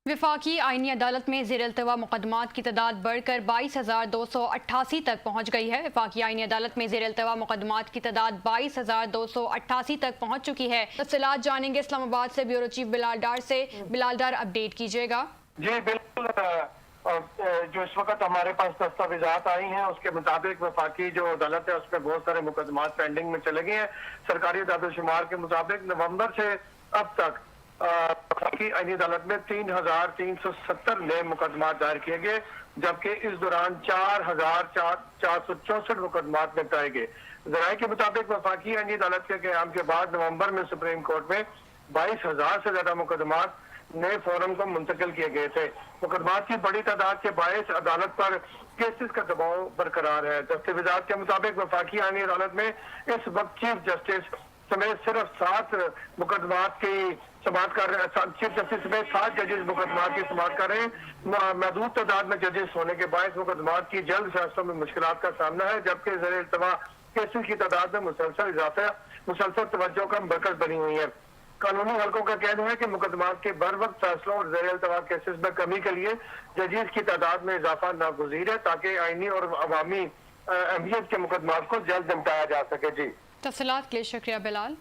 وفاقی آئینی عدالت میں زیر التوا مقدمات کی تعداد بڑھ کر 22,288 تک پہنچ گئی ہے۔ وفاقی آئینی عدالت میں زیر التوا مقدمات کی تعداد 22,288 تک پہنچ چکی ہے۔ تفصیلات جانیں گے اسلام آباد سے بیورو چیف بلال ڈار سے۔ بلال ڈار، اپڈیٹ کیجیے گا۔ جی بالکل، جو اس وقت ہمارے پاس دستاویزات آئی ہیں اس کے مطابق وفاقی جو عدالت ہے اس میں بہت سارے مقدمات پینڈنگ میں چلے گئے ہیں۔ سرکاری اعداد و شمار کے مطابق نومبر سے اب تک وفاقی آئینی عدالت میں 3,370 نئے مقدمات دائر کیے گئے، جبکہ اس دوران 4,464 مقدمات نپٹائے گئے۔ ذرائع کے مطابق وفاقی آئینی عدالت کے قیام کے بعد نومبر میں سپریم کورٹ میں 22,000 سے زیادہ مقدمات نئے فورم کو منتقل کیے گئے تھے۔ مقدمات کی بڑی تعداد کے باعث عدالت پر کیسز کا دباؤ برقرار ہے۔ دستاویزات کے مطابق وفاقی آئینی عدالت میں اس وقت چیف جسٹس سمیت صرف 7 مقدمات کی سماعت کر رہے ہیں۔ چیف جسٹس سمیت 7 ججز مقدمات کی سماعت کر رہے ہیں۔ محدود تعداد میں ججز ہونے کے باعث مقدمات کی جلد فیصلوں میں مشکلات کا سامنا ہے، جبکہ زیر التوا کیسز کی تعداد میں مسلسل توجہ کا مرکز بنی ہوئی ہے۔ قانونی حلقوں کا کہنا ہے کہ مقدمات کے بر وقت فیصلوں اور زیر التوا کیسز میں کمی کے لیے ججز کی تعداد میں اضافہ ناگزیر ہے، تاکہ آئینی اور عوامی اہمیت کے مقدمات کو جلد نمٹایا جا سکے۔ جی، تفصیلات کے لیے شکریہ بلال۔